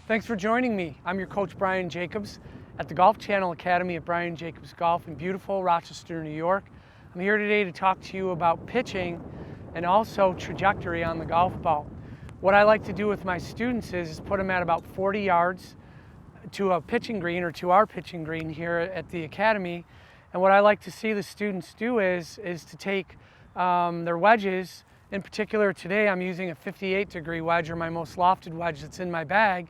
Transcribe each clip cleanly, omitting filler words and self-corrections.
Thanks for joining me. I'm your coach, Brian Jacobs, at the Golf Channel Academy at Brian Jacobs Golf in beautiful Rochester, New York. I'm here today to talk to you about pitching and also trajectory on the golf ball. What I like to do with my students is put them at about 40 yards to a pitching green, or to our pitching green here at the Academy. And what I like to see the students do is to take their wedges. In particular today I'm using a 58-degree wedge, or my most lofted wedge that's in my bag,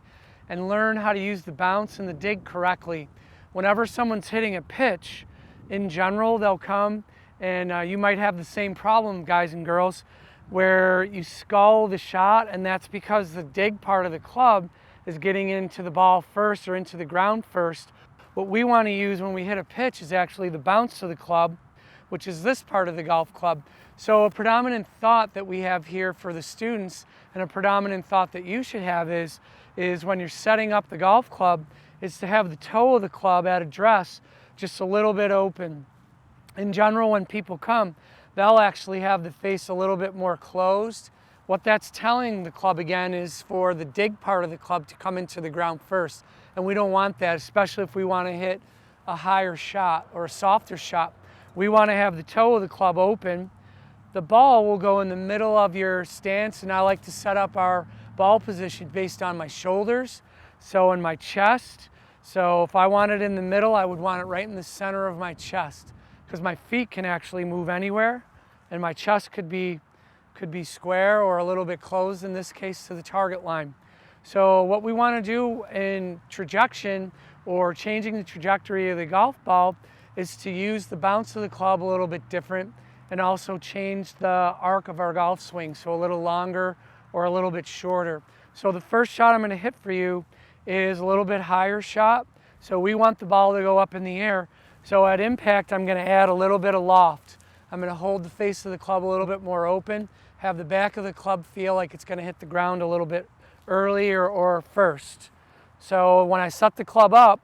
and learn how to use the bounce and the dig correctly. Whenever someone's hitting a pitch, in general, they'll come and you might have the same problem, guys and girls, where you scull the shot, and that's because the dig part of the club is getting into the ball first, or into the ground first. What we want to use when we hit a pitch is actually the bounce of the club, which is this part of the golf club. So a predominant thought that we have here for the students, and a predominant thought that you should have is when you're setting up the golf club, is to have the toe of the club at address just a little bit open. In general, when people come, they'll actually have the face a little bit more closed. What that's telling the club again is for the dig part of the club to come into the ground first. And we don't want that, especially if we want to hit a higher shot or a softer shot. We want to have the toe of the club open. The ball will go in the middle of your stance, and I like to set up our ball position based on my shoulders, so in my chest. So if I want it in the middle, I would want it right in the center of my chest, because my feet can actually move anywhere, and my chest could be square or a little bit closed, in this case to the target line. So what we want to do in trajection, or changing the trajectory of the golf ball, is to use the bounce of the club a little bit different, and also change the arc of our golf swing, so a little longer or a little bit shorter. So the first shot I'm going to hit for you is a little bit higher shot. So we want the ball to go up in the air. So at impact, I'm going to add a little bit of loft. I'm going to hold the face of the club a little bit more open, have the back of the club feel like it's going to hit the ground a little bit earlier or first. So when I set the club up,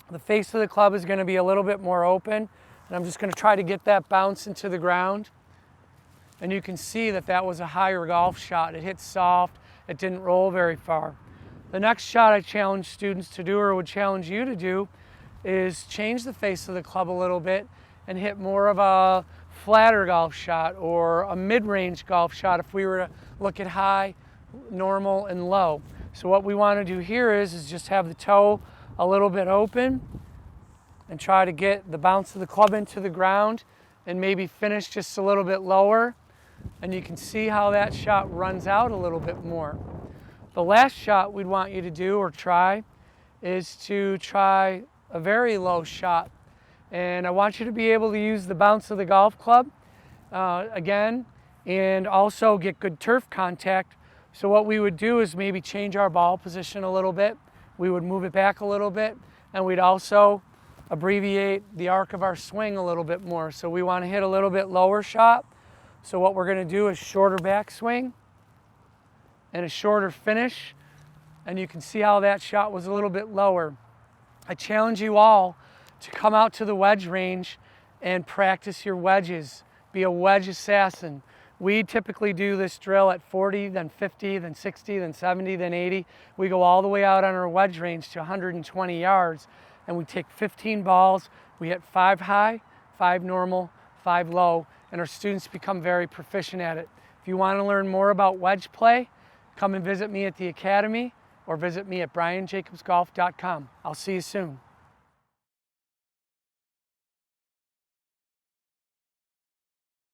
the face of the club is going to be a little bit more open, and I'm just going to try to get that bounce into the ground. And you can see that that was a higher golf shot. It hit soft. It didn't roll very far. The next shot I challenge students to do, or would challenge you to do, is change the face of the club a little bit and hit more of a flatter golf shot, or a mid-range golf shot if we were to look at high, normal, and low. So what we want to do here is just have the toe a little bit open and try to get the bounce of the club into the ground, and maybe finish just a little bit lower. And you can see how that shot runs out a little bit more. The last shot we'd want you to do, or try, is to try a very low shot. And I want you to be able to use the bounce of the golf club again, and also get good turf contact. So what we would do is maybe change our ball position a little bit. We would move it back a little bit, and we'd also abbreviate the arc of our swing a little bit more. So we want to hit a little bit lower shot. So what we're going to do is shorter backswing and a shorter finish. And you can see how that shot was a little bit lower. I challenge you all to come out to the wedge range and practice your wedges. Be a wedge assassin. We typically do this drill at 40, then 50, then 60, then 70, then 80. We go all the way out on our wedge range to 120 yards, and we take 15 balls. We hit 5 high, 5 normal, 5 low, and our students become very proficient at it. If you want to learn more about wedge play, come and visit me at the Academy, or visit me at brianjacobsgolf.com. I'll see you soon.